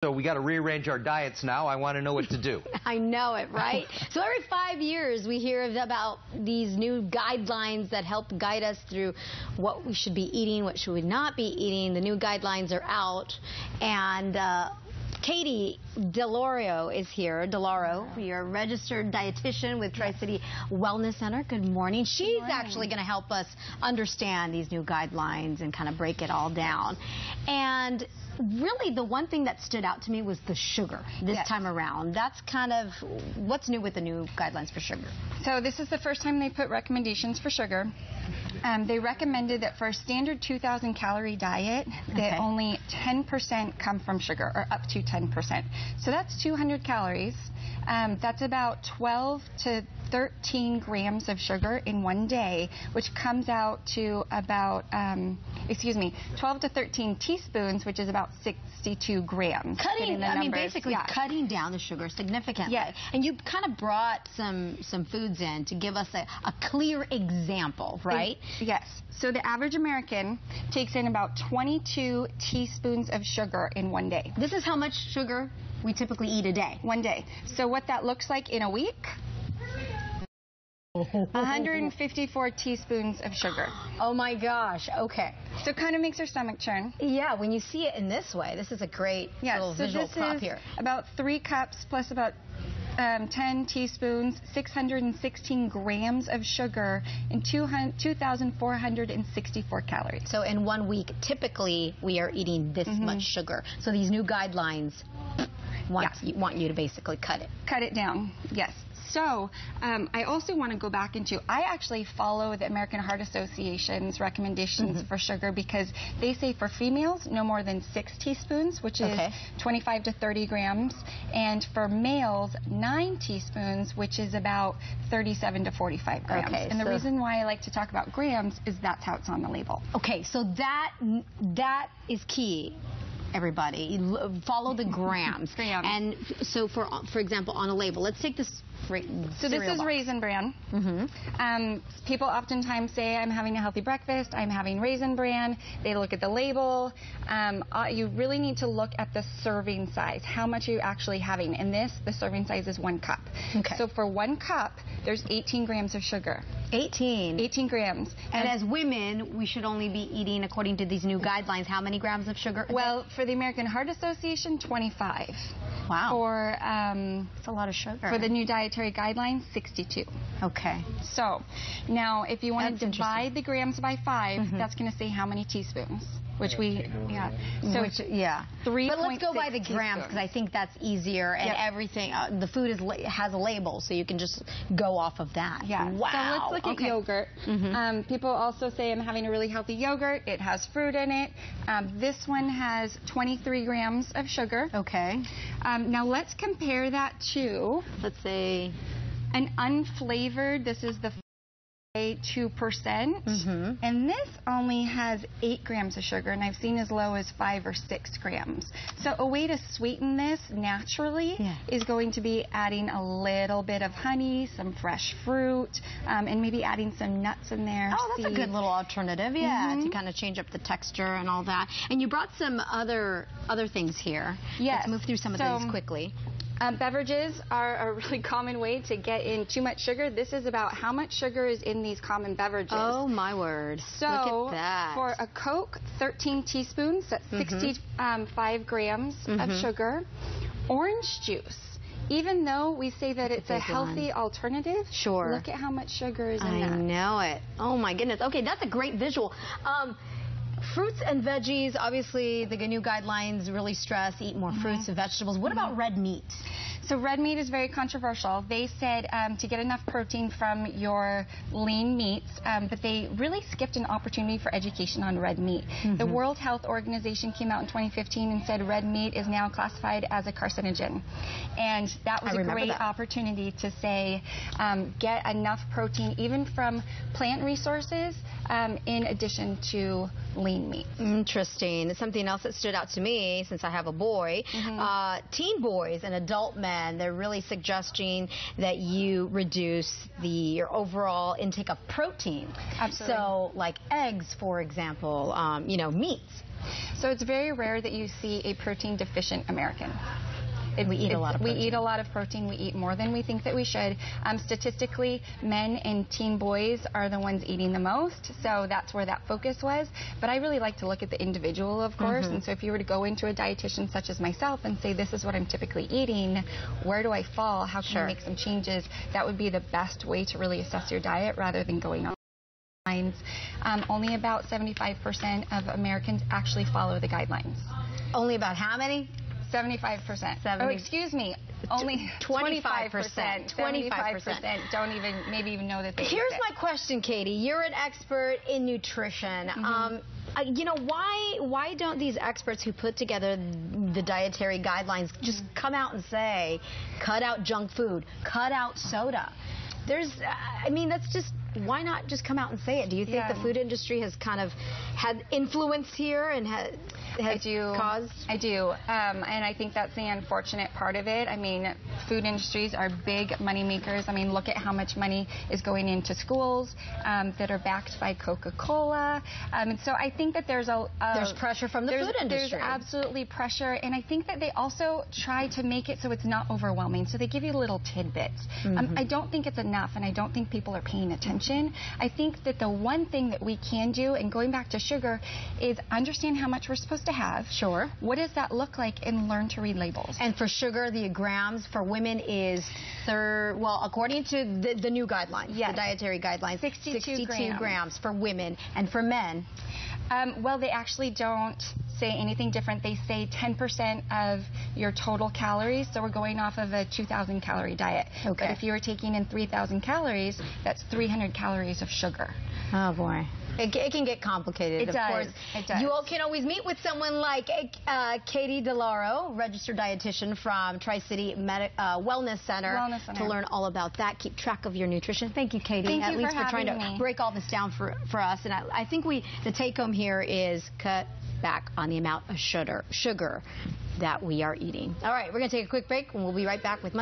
So we got to rearrange our diets now. I want to know what to do. I know it, right? So every 5 years we hear about these new guidelines that help guide us through what we should be eating, what should we not be eating. The new guidelines are out, and Katie Lauro is here. Lauro, you're a registered dietitian with Tri-City Wellness Center. Good morning. She's actually going to help us understand these new guidelines and kind of break it all down. And really, the one thing that stood out to me was the sugar this time around. That's kind of what's new with the new guidelines for sugar. So this is the first time they put recommendations for sugar. They recommended that for a standard 2,000 calorie diet, that only 10% come from sugar, or up to 10%. So that's 200 calories. That's about 12 to 13 grams of sugar in one day, which comes out to about, 12 to 13 teaspoons, which is about 62 grams. Basically cutting down the sugar significantly. Yes. And you kind of brought some foods in to give us a clear example, right? Yes. So the average American takes in about 22 teaspoons of sugar in one day. This is how much sugar we typically eat a day. One day. So what that looks like in a week, 154 teaspoons of sugar. Oh my gosh, okay. So it kind of makes your stomach churn. Yeah, when you see it in this way, this is a great little visual prop here. About 3 cups plus about 10 teaspoons, 616 grams of sugar, and 2,464 calories. So in 1 week, typically, we are eating this much sugar. So these new guidelines want you to basically cut it. Cut it down, yes. So I also want to go back into, I actually follow the American Heart Association's recommendations for sugar, because they say for females, no more than 6 teaspoons, which is 25 to 30 grams, and for males, 9 teaspoons, which is about 37 to 45 grams. And the reason why I like to talk about grams is that's how it's on the label. Okay, so that is key. Everybody, follow the grams. And so, for example, on a label, let's take this. So this is Raisin Bran. People oftentimes say, I'm having a healthy breakfast, I'm having Raisin Bran. They look at the label. You really need to look at the serving size. How much are you actually having? In this, the serving size is 1 cup. So for 1 cup, there's 18 grams of sugar. 18 grams. And as women, we should only be eating, according to these new guidelines, how many grams of sugar? Well, for the American Heart Association, 25. Wow. For that's a lot of sugar. For the new Dietary Guidelines, 62. Okay. So now, if you want to divide the grams by 5, that's going to say how many teaspoons. Which we, So 3. But let's go by the grams, because I think that's easier, and everything. The food has a label, so you can just go off of that. Yeah. Wow. So let's look at yogurt. People also say I'm having a really healthy yogurt. It has fruit in it. This one has 23 grams of sugar. Okay. Now let's compare that to, let's say, an unflavored. This is the 2%, and this only has 8 grams of sugar, and I've seen as low as 5 or 6 grams. So a way to sweeten this naturally is going to be adding a little bit of honey, some fresh fruit, and maybe adding some nuts in there. Oh, that's a good little alternative, to kind of change up the texture and all that. And you brought some other things here. Let's move through some of these quickly. Beverages are a really common way to get in too much sugar. This is about how much sugar is in these common beverages. Oh, my word. So look at that. For a Coke, 13 teaspoons, that's 65 grams of sugar. Orange juice. Even though we say that it's a healthy alternative, look at how much sugar is in that. I know it. Oh, my goodness. Okay, that's a great visual. Fruits and veggies, obviously, the new guidelines really stress eat more fruits and vegetables. What about red meat? So red meat is very controversial. They said to get enough protein from your lean meats, but they really skipped an opportunity for education on red meat. The World Health Organization came out in 2015 and said red meat is now classified as a carcinogen. And that was a great opportunity to say get enough protein even from plant resources in addition to lean meat. Interesting. Something else that stood out to me, since I have a boy, teen boys and adult men men, they're really suggesting that you reduce your overall intake of protein. Absolutely. So, like eggs, for example, meats. So it's very rare that you see a protein deficient American. We eat a lot of protein. We eat a lot of protein. We eat more than we think that we should. Statistically, men and teen boys are the ones eating the most, so that's where that focus was. But I really like to look at the individual, of course, and so if you were to go into a dietitian such as myself and say, this is what I'm typically eating, where do I fall, how can I make some changes, that would be the best way to really assess your diet rather than going on. Only about 75% of Americans actually follow the guidelines. Only about how many? 75%. Oh, excuse me. Only 25%. 25% don't even know that they Here's exist. my question, Katie. You're an expert in nutrition. Why don't these experts who put together the dietary guidelines just come out and say, cut out junk food, cut out soda? That's just, why not just come out and say it? Do you think the food industry has kind of had influence here and has caused? I do. And I think that's the unfortunate part of it. I mean, food industries are big money makers. I mean, look at how much money is going into schools that are backed by Coca-Cola. And so I think that there's pressure from the food industry. There's absolutely pressure. And I think that they also try to make it so it's not overwhelming. So they give you little tidbits. I don't think it's enough, and I don't think people are paying attention. I think that the one thing that we can do, and going back to sugar, is understand how much we're supposed to have. Sure. What does that look like? And learn to read labels. And for sugar, the grams for women is according to the new guidelines, the dietary guidelines, 62 grams for women, and for men. They actually don't say anything different. They say 10% of your total calories, so we're going off of a 2,000 calorie diet. Okay. But if you were taking in 3,000 calories, that's 300 calories of sugar. Oh, boy. It can get complicated, of course. It does. You can always meet with someone like Katie Lauro, registered dietitian from Tri-City Wellness Center, to learn all about that. Keep track of your nutrition. Thank you, Katie. Thank at you least for trying to me. break all this down for us. And I think the take-home here is cut back on the amount of sugar that we are eating. All right, we're going to take a quick break, and we'll be right back with much